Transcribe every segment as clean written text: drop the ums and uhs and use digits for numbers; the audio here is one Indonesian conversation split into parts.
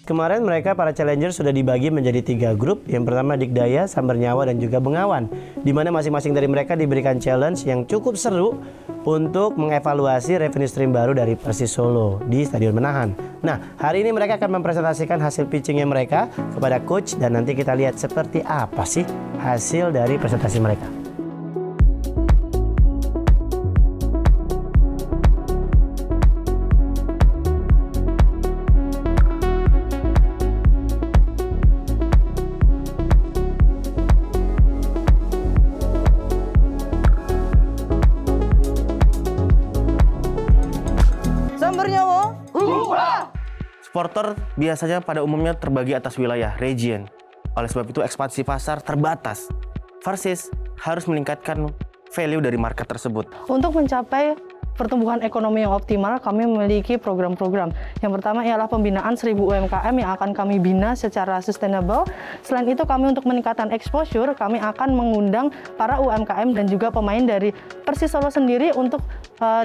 Kemarin mereka para challenger sudah dibagi menjadi 3 grup. Yang pertama Digdaya, Sambar Nyawa, dan juga Bengawan. Di mana masing-masing dari mereka diberikan challenge yang cukup seru untuk mengevaluasi revenue stream baru dari Persis Solo di Stadion Manahan. Nah, hari ini mereka akan mempresentasikan hasil pitchingnya mereka kepada coach dan nanti kita lihat seperti apa sih hasil dari presentasi mereka. Supporter biasanya pada umumnya terbagi atas wilayah, region. Oleh sebab itu ekspansi pasar terbatas. Persis harus meningkatkan value dari market tersebut. Untuk mencapai pertumbuhan ekonomi yang optimal, kami memiliki program-program. Yang pertama ialah pembinaan 1000 UMKM yang akan kami bina secara sustainable. Selain itu, kami untuk meningkatkan exposure, kami akan mengundang para UMKM dan juga pemain dari Persis Solo sendiri untuk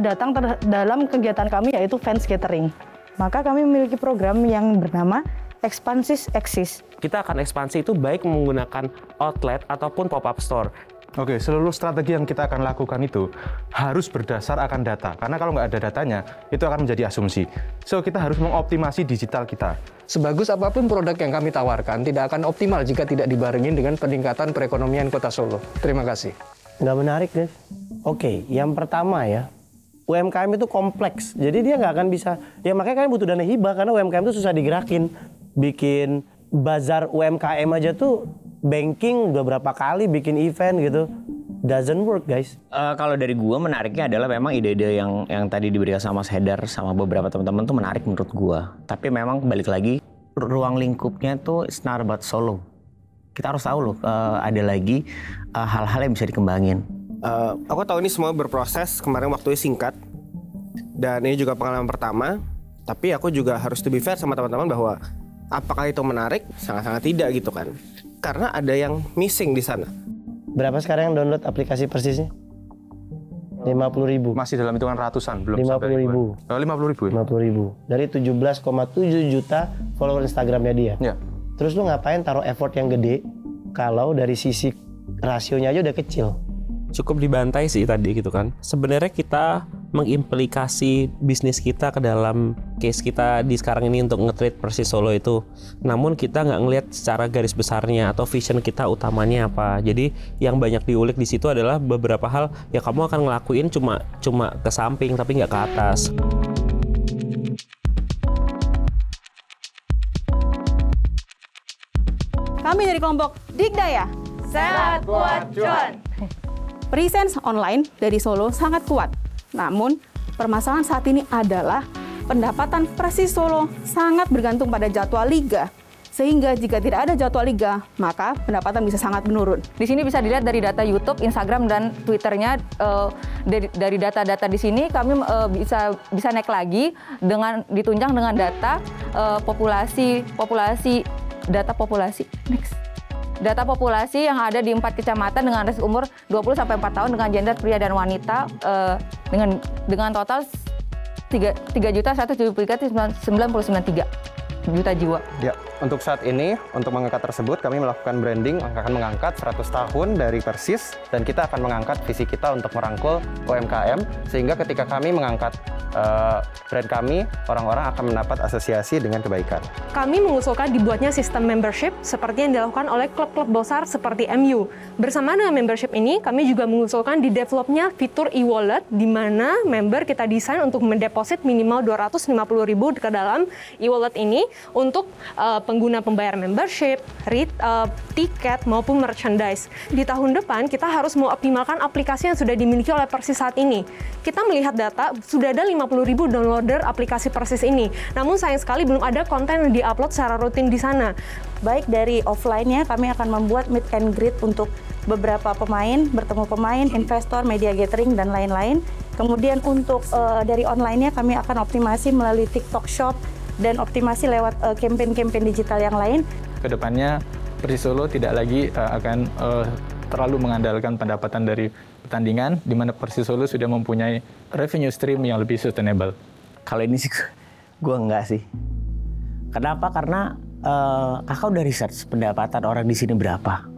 datang dalam kegiatan kami, yaitu fans gathering. Maka kami memiliki program yang bernama Expansis Exist. Kita akan ekspansi itu baik menggunakan outlet ataupun pop-up store. Oke, seluruh strategi yang kita akan lakukan itu harus berdasar akan data. Karena kalau nggak ada datanya, itu akan menjadi asumsi. So, kita harus mengoptimasi digital kita. Sebagus apapun produk yang kami tawarkan, tidak akan optimal jika tidak dibarengi dengan peningkatan perekonomian Kota Solo. Terima kasih. Nggak menarik, guys. Oke, yang pertama ya, UMKM itu kompleks, jadi dia nggak akan bisa, ya makanya kalian butuh dana hibah karena UMKM itu susah digerakin. Bikin bazar UMKM aja tuh banking udah berapa kali bikin event gitu, doesn't work guys. Kalau dari gua menariknya adalah memang ide-ide yang tadi diberikan sama Mas Haidar sama beberapa teman-teman tuh menarik menurut gua. Tapi memang balik lagi ruang lingkupnya tuh it's not about Solo. Kita harus tahu loh ada lagi hal-hal yang bisa dikembangin. Aku tahu ini semua berproses, kemarin waktunya singkat. Dan ini juga pengalaman pertama. Tapi aku juga harus to be fair sama teman-teman bahwa apakah itu menarik? Sangat-sangat tidak gitu kan. Karena ada yang missing di sana. Berapa sekarang yang download aplikasi Persisnya? 50.000. Masih dalam hitungan ratusan, belum 50.000. 50.000 ya? 50.000. Dari 17,7 juta follower Instagramnya dia. Ya. Terus lu ngapain taruh effort yang gede kalau dari sisi rasionya aja udah kecil? Cukup dibantai sih tadi gitu kan. Sebenarnya kita mengimplikasi bisnis kita ke dalam case kita di sekarang ini untuk nge-treat Persis Solo itu. Namun kita nggak ngelihat secara garis besarnya atau vision kita utamanya apa. Jadi yang banyak diulik di situ adalah beberapa hal ya kamu akan ngelakuin cuma ke samping tapi nggak ke atas. Kami dari kelompok Digdaya. Sehat buat cuan. Presence online dari Solo sangat kuat. Namun, permasalahan saat ini adalah pendapatan Persis Solo sangat bergantung pada jadwal liga. Sehingga jika tidak ada jadwal liga, maka pendapatan bisa sangat menurun. Di sini bisa dilihat dari data YouTube, Instagram, dan Twitternya. Dari data-data di sini kami bisa naik lagi dengan ditunjang dengan data Data populasi yang ada di 4 kecamatan dengan rentang umur 20-4 tahun dengan gender pria dan wanita dengan total 3.173.993 juta jiwa. Ya, untuk saat ini, untuk mengangkat tersebut, kami melakukan branding, akan mengangkat 100 tahun dari Persis, dan kita akan mengangkat visi kita untuk merangkul UMKM, sehingga ketika kami mengangkat brand kami, orang-orang akan mendapat asosiasi dengan kebaikan. Kami mengusulkan dibuatnya sistem membership seperti yang dilakukan oleh klub-klub besar seperti MU. Bersama dengan membership ini, kami juga mengusulkan di developnya fitur e-wallet, di mana member kita desain untuk mendeposit minimal 250.000 ke dalam e-wallet ini untuk pengguna pembayar membership, tiket, maupun merchandise. Di tahun depan, kita harus mengoptimalkan aplikasi yang sudah dimiliki oleh Persis saat ini. Kita melihat data, sudah ada 50.000 downloader aplikasi Persis ini. Namun sayang sekali belum ada konten yang di-upload secara rutin di sana. Baik dari offline-nya, kami akan membuat meet and greet untuk beberapa pemain, bertemu pemain, investor, media gathering, dan lain-lain. Kemudian untuk dari online-nya, kami akan optimasi melalui TikTok Shop, dan optimasi lewat campaign-campaign digital yang lain. Kedepannya, Persis Solo tidak lagi akan terlalu mengandalkan pendapatan dari pertandingan, di mana Persis Solo sudah mempunyai revenue stream yang lebih sustainable. Kalau ini sih gue enggak sih. Kenapa? Karena kakak udah research pendapatan orang di sini berapa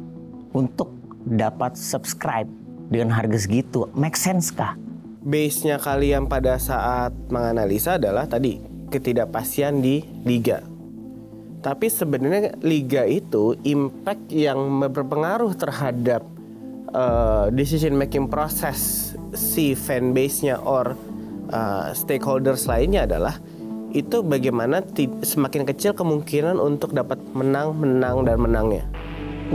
untuk dapat subscribe dengan harga segitu, make sense kah? Base-nya kalian pada saat menganalisa adalah tadi ketidakpastian di liga. Tapi sebenarnya liga itu impact yang berpengaruh terhadap decision making proses si fanbase-nya or stakeholders lainnya adalah itu bagaimana semakin kecil kemungkinan untuk dapat menang dan menangnya.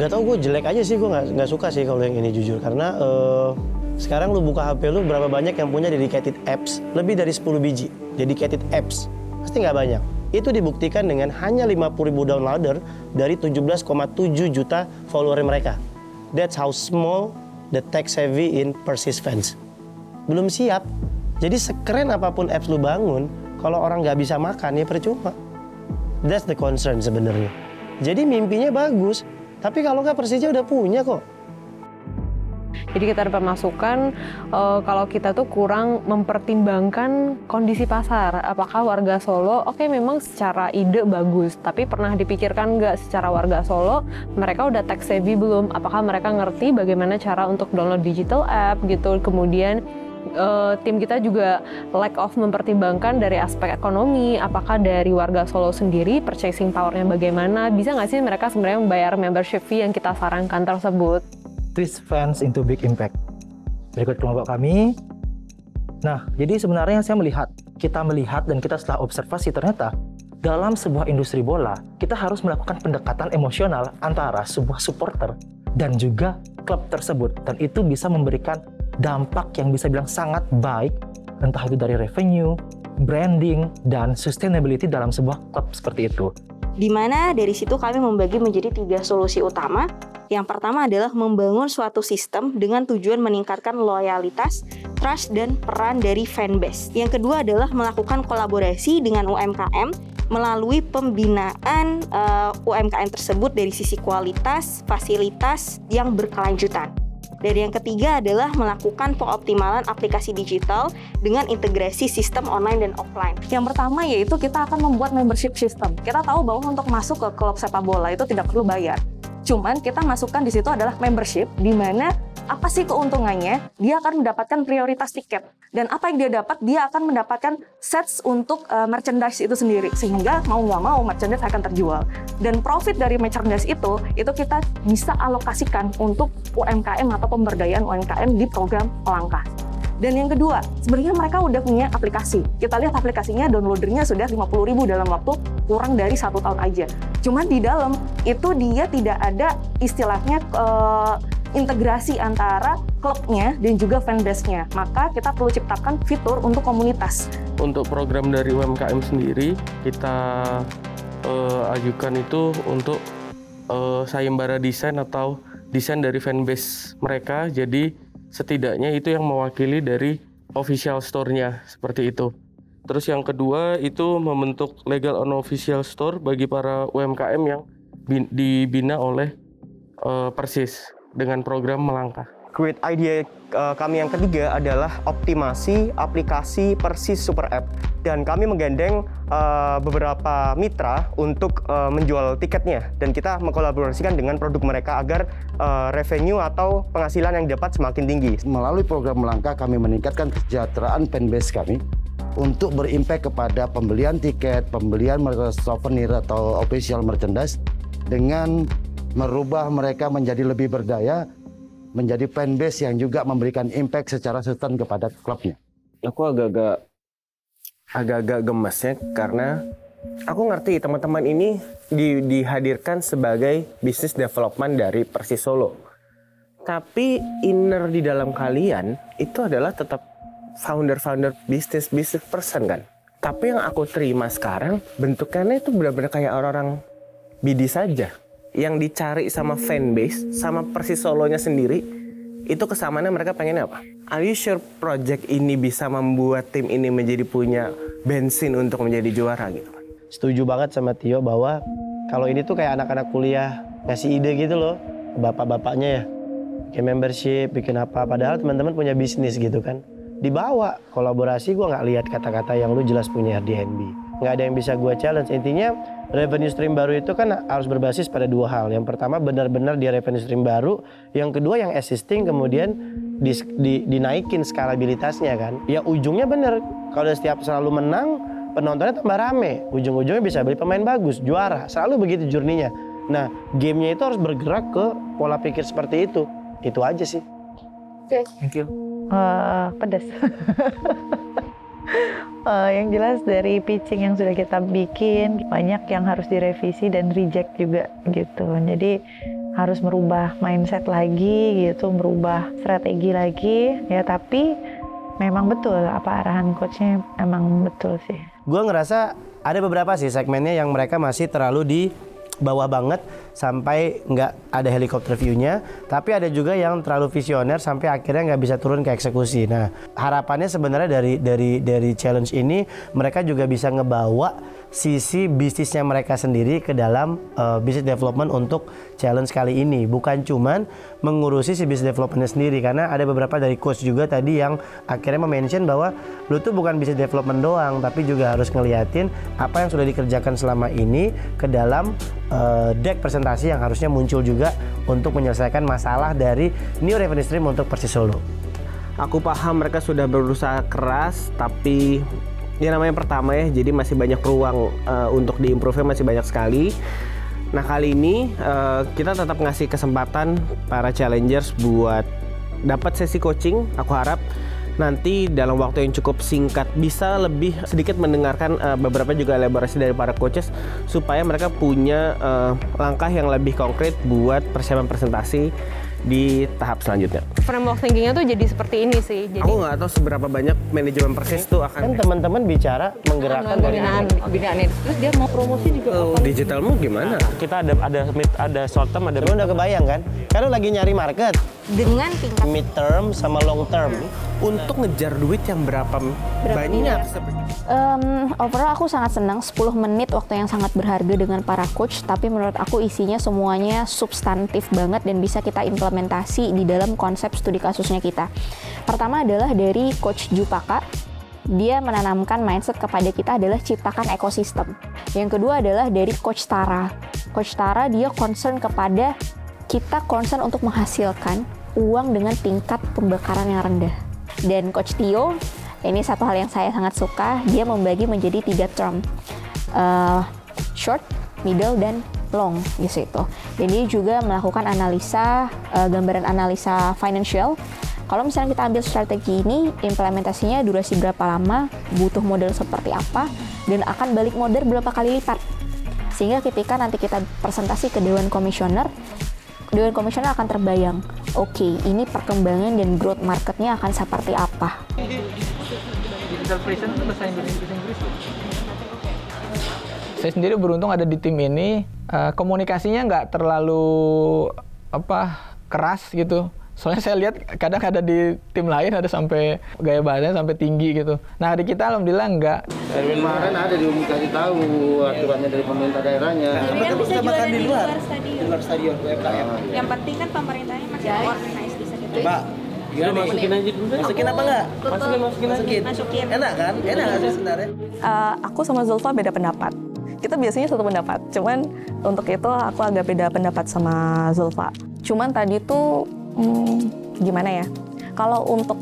Nggak tahu, gue jelek aja sih, gue nggak suka sih kalau yang ini jujur, karena sekarang lu buka HP lu berapa banyak yang punya dedicated apps, lebih dari 10 biji dedicated apps, pasti nggak banyak. Itu dibuktikan dengan hanya 50.000 downloader dari 17,7 juta follower mereka. That's how small the tech savvy in Persis fans. Belum siap. Jadi sekeren apapun apps lu bangun, kalau orang nggak bisa makan ya percuma. That's the concern sebenarnya. Jadi mimpinya bagus, tapi kalau nggak Persija udah punya kok. Jadi kita dapat masukan kalau kita tuh kurang mempertimbangkan kondisi pasar. Apakah warga Solo, oke, memang secara ide bagus, tapi pernah dipikirkan nggak secara warga Solo, mereka udah tech savvy belum? Apakah mereka ngerti bagaimana cara untuk download digital app gitu? Kemudian tim kita juga lack of mempertimbangkan dari aspek ekonomi, apakah dari warga Solo sendiri purchasing power-nya bagaimana, bisa nggak sih mereka sebenarnya membayar membership fee yang kita sarankan tersebut. Twist fans into big impact. Berikut kelompok kami. Nah, jadi sebenarnya kita melihat dan kita setelah observasi ternyata dalam sebuah industri bola, kita harus melakukan pendekatan emosional antara sebuah supporter dan juga klub tersebut. Dan itu bisa memberikan dampak yang bisa bilang sangat baik, entah itu dari revenue, branding, dan sustainability dalam sebuah klub seperti itu. Di mana dari situ kami membagi menjadi 3 solusi utama. Yang pertama adalah membangun suatu sistem dengan tujuan meningkatkan loyalitas, trust, dan peran dari fanbase. Yang kedua adalah melakukan kolaborasi dengan UMKM melalui pembinaan UMKM tersebut dari sisi kualitas, fasilitas yang berkelanjutan. Dan yang ketiga adalah melakukan pengoptimalan aplikasi digital dengan integrasi sistem online dan offline. Yang pertama yaitu kita akan membuat membership system. Kita tahu bahwa untuk masuk ke klub sepak bola itu tidak perlu bayar. Cuman kita masukkan di situ adalah membership, di mana apa sih keuntungannya? Dia akan mendapatkan prioritas tiket. Dan apa yang dia dapat? Dia akan mendapatkan sets untuk merchandise itu sendiri. Sehingga mau nggak mau merchandise akan terjual. Dan profit dari merchandise itu kita bisa alokasikan untuk UMKM atau pemberdayaan UMKM di program Melangkah. Dan yang kedua, sebenarnya mereka udah punya aplikasi. Kita lihat aplikasinya, downloadernya sudah 50.000 dalam waktu kurang dari 1 tahun aja. Cuman di dalam itu dia tidak ada istilahnya integrasi antara klubnya dan juga fanbase-nya. Maka kita perlu ciptakan fitur untuk komunitas. Untuk program dari UMKM sendiri, kita ajukan itu untuk sayembara desain atau desain dari fanbase mereka. Jadi setidaknya itu yang mewakili dari official store-nya, seperti itu. Terus yang kedua itu membentuk legal unofficial store bagi para UMKM yang dibina oleh Persis dengan program Melangkah. Create idea kami yang ketiga adalah optimasi aplikasi Persis Super App. Dan kami menggandeng beberapa mitra untuk menjual tiketnya. Dan kita mengkolaborasikan dengan produk mereka agar revenue atau penghasilan yang dapat semakin tinggi. Melalui program Melangkah kami meningkatkan kesejahteraan fanbase kami untuk berimpact kepada pembelian tiket, pembelian souvenir atau official merchandise dengan merubah mereka menjadi lebih berdaya, menjadi fanbase yang juga memberikan impact secara sustain kepada klubnya. Aku agak-agak gemes ya, karena aku ngerti teman-teman ini dihadirkan sebagai business development dari Persis Solo. Tapi inner di dalam kalian itu adalah tetap founder business person kan. Tapi yang aku terima sekarang bentukannya itu benar-benar kayak orang-orang BD saja. Yang dicari sama fanbase, sama Persis Solonya sendiri, itu kesamaannya mereka pengennya apa? Are you sure project ini bisa membuat tim ini menjadi punya bensin untuk menjadi juara gitu kan? Setuju banget sama Tio bahwa kalau ini tuh kayak anak-anak kuliah ngasih ide gitu loh, bapak-bapaknya ya, bikin membership, bikin apa, padahal teman-teman punya bisnis gitu kan. Dibawa kolaborasi, gue nggak lihat kata-kata yang lu jelas punya Airbnb. Nggak ada yang bisa gue challenge. Intinya revenue stream baru itu kan harus berbasis pada dua hal. Yang pertama benar-benar dia revenue stream baru, yang kedua yang existing kemudian dinaikin skalabilitasnya kan. Ya ujungnya bener, kalau setiap selalu menang, penontonnya tambah rame, ujung-ujungnya bisa beli pemain bagus, juara, selalu begitu journey-nya. Nah, gamenya itu harus bergerak ke pola pikir seperti itu aja sih. Oke. Thank you. Pedas. Yang jelas dari pitching yang sudah kita bikin banyak yang harus direvisi dan reject juga gitu. Jadi harus merubah mindset lagi gitu, merubah strategi lagi ya. Tapi memang betul apa arahan coachnya emang betul sih. Gue ngerasa ada beberapa sih segmennya yang mereka masih terlalu di bawah banget sampai nggak ada helikopter view-nya, tapi ada juga yang terlalu visioner sampai akhirnya nggak bisa turun ke eksekusi. Nah, harapannya sebenarnya dari challenge ini mereka juga bisa ngebawa sisi bisnisnya mereka sendiri ke dalam business development untuk challenge kali ini, bukan cuman mengurusi si business developmentnya sendiri, karena ada beberapa dari coach juga tadi yang akhirnya mention bahwa lu tuh bukan business development doang, tapi juga harus ngeliatin apa yang sudah dikerjakan selama ini ke dalam deck presentasi yang harusnya muncul juga untuk menyelesaikan masalah dari new revenue stream untuk Persis Solo. Aku paham mereka sudah berusaha keras, tapi ya namanya pertama ya, jadi masih banyak ruang untuk diimprove, masih banyak sekali. Nah kali ini kita tetap ngasih kesempatan para challengers buat dapat sesi coaching. Aku harap nanti dalam waktu yang cukup singkat bisa lebih sedikit mendengarkan beberapa juga elaborasi dari para coaches supaya mereka punya langkah yang lebih konkret buat persiapan presentasi di tahap selanjutnya. Framework thinking-nya tuh jadi seperti ini sih. Jadi aku nggak tahu seberapa banyak manajemen Persis tuh akan kan teman-teman bicara menggerakkan binaan itu. Terus dia mau promosi juga. Digitalmu gimana? Kita ada short term, ada udah kebayang kan? Karena lagi nyari market dengan tingkat mid term sama long term untuk ngejar duit yang berapa banyak. Overall aku sangat senang 10 menit waktu yang sangat berharga dengan para coach, tapi menurut aku isinya semuanya substantif banget dan bisa kita implementasi di dalam konsep studi kasusnya kita. Pertama adalah dari Coach Jupaka. Dia menanamkan mindset kepada kita adalah ciptakan ekosistem. Yang kedua adalah dari Coach Tara. Coach Tara dia concern kepada kita concern untuk menghasilkan uang dengan tingkat pembakaran yang rendah. Dan Coach Tio, ini satu hal yang saya sangat suka, dia membagi menjadi 3 term, short, middle, dan long gitu. Dan dia juga melakukan analisa, gambaran analisa financial. Kalau misalnya kita ambil strategi ini, implementasinya durasi berapa lama, butuh modal seperti apa, dan akan balik modal berapa kali lipat. Sehingga ketika nanti kita presentasi ke Dewan Komisioner akan terbayang, oke, ini perkembangan dan growth marketnya akan seperti apa. Digital present itu bahasa Inggris. Saya sendiri beruntung ada di tim ini, komunikasinya nggak terlalu keras gitu. Soalnya saya lihat kadang ada di tim lain ada sampai gaya bahasanya sampai tinggi gitu. Nah di kita alhamdulillah enggak. Dari kemarin ada dikasih tahu aturannya dari pemerintah daerahnya. Tapi kan bisa jualan di luar stadion UMKM. Yang penting kan pemerintahnya masih organize di situ. Coba, gimana masukin aja dulu? Masukin apa enggak? Masukin. Enak kan? Enak nggak sih sebenarnya? Aku sama Zulfa beda pendapat. Kita biasanya satu pendapat, cuman untuk itu aku agak beda pendapat sama Zulfa. Cuman tadi tuh gimana ya? Kalau untuk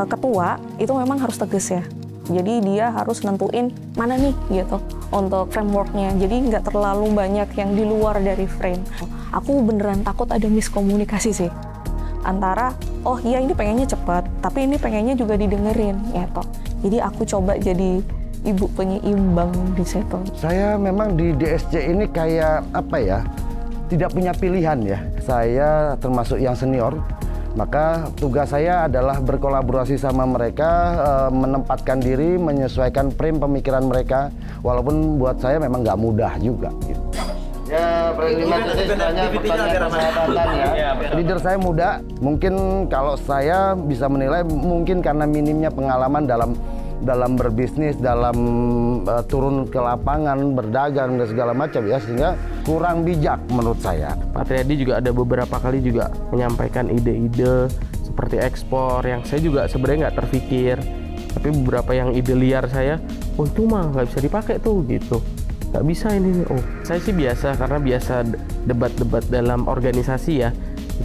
ketua itu memang harus tegas ya. Jadi dia harus nentuin mana nih gitu untuk frameworknya. Jadi nggak terlalu banyak yang di luar dari frame. Aku beneran takut ada miskomunikasi sih antara oh iya ini pengennya cepat, tapi ini pengennya juga didengerin gitu. Jadi aku coba jadi ibu penyeimbang di situ. Saya memang di DSC ini kayak apa ya? Tidak punya pilihan ya. Saya termasuk yang senior, maka tugas saya adalah berkolaborasi sama mereka, menempatkan diri, menyesuaikan frame pemikiran mereka, walaupun buat saya memang nggak mudah juga. Gitu. Ya, istilahnya pertanyaan persahabatan ya. Leader saya muda, mungkin kalau saya bisa menilai mungkin karena minimnya pengalaman dalam berbisnis, dalam turun ke lapangan, berdagang dan segala macam ya, sehingga kurang bijak menurut saya. Pak Triadi juga ada beberapa kali juga menyampaikan ide-ide seperti ekspor yang saya juga sebenarnya nggak terpikir, tapi beberapa yang ide liar saya, oh itu mah nggak bisa dipakai tuh gitu. nggak bisa ini. Oh, saya sih biasa karena biasa debat-debat dalam organisasi ya.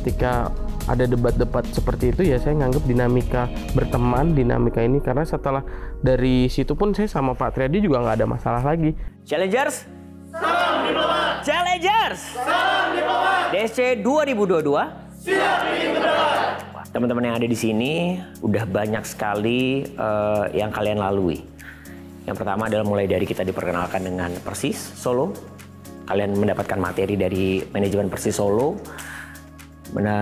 Ketika ada debat-debat seperti itu ya saya nganggap dinamika berteman, dinamika ini, karena setelah dari situ pun saya sama Pak Triadi juga nggak ada masalah lagi. Challengers, salam diplomat. Challengers, salam diplomat. DC 2022, siap bikin berdebat. Teman-teman yang ada di sini udah banyak sekali yang kalian lalui. Yang pertama adalah mulai dari kita diperkenalkan dengan Persis Solo. Kalian mendapatkan materi dari manajemen Persis Solo,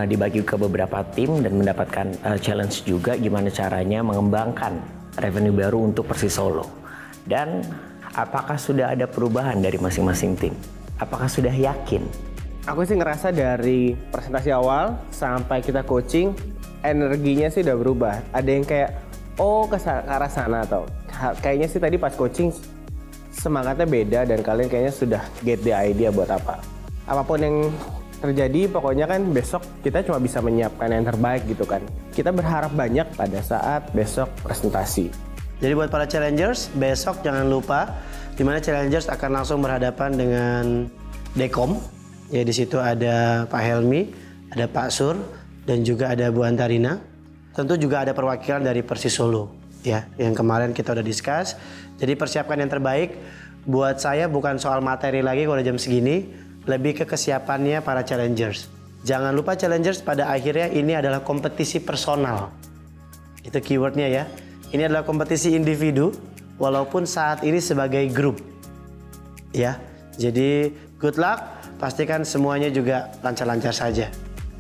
dibagi ke beberapa tim dan mendapatkan challenge juga gimana caranya mengembangkan revenue baru untuk Persis Solo. Dan apakah sudah ada perubahan dari masing-masing tim? Apakah sudah yakin? Aku sih ngerasa dari presentasi awal sampai kita coaching, energinya sih udah berubah. Ada yang kayak, oh ke arah sana, atau kayaknya sih tadi pas coaching semangatnya beda dan kalian kayaknya sudah get the idea buat apa. Apapun yang terjadi, pokoknya kan besok kita cuma bisa menyiapkan yang terbaik gitu kan. Kita berharap banyak pada saat besok presentasi. Jadi buat para challengers, besok jangan lupa di mana challengers akan langsung berhadapan dengan Dekom. Ya di situ ada Pak Helmi, ada Pak Sur, dan juga ada Bu Antarina. Tentu juga ada perwakilan dari Persis Solo ya, yang kemarin kita udah discuss. Jadi persiapkan yang terbaik. Buat saya bukan soal materi lagi kalau jam segini, lebih ke kesiapannya para challengers. Jangan lupa challengers pada akhirnya ini adalah kompetisi personal. Itu keywordnya ya. Ini adalah kompetisi individu walaupun saat ini sebagai grup. Ya. Jadi good luck, pastikan semuanya juga lancar-lancar saja.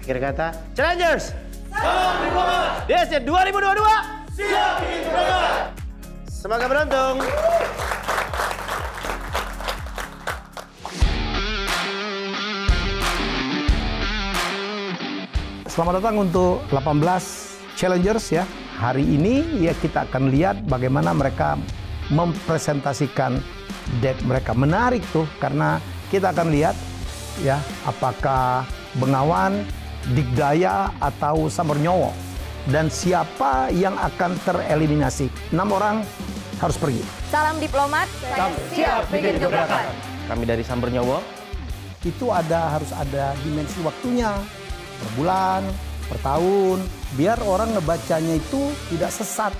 Akhir kata, challengers! Salam diplomat. DC 2022! Siap bikin berdebat. Semoga beruntung. Selamat datang untuk 18 challengers ya. Hari ini ya kita akan lihat bagaimana mereka mempresentasikan deck mereka. Menarik tuh karena kita akan lihat ya apakah Bengawan, Digdaya atau Samernyowo, dan siapa yang akan tereliminasi. 6 orang harus pergi. Salam diplomat, saya siap bikin gebrakan. Kami dari Samernyowo. Itu harus ada dimensi waktunya. Per bulan, per tahun, biar orang ngebacanya itu tidak sesat.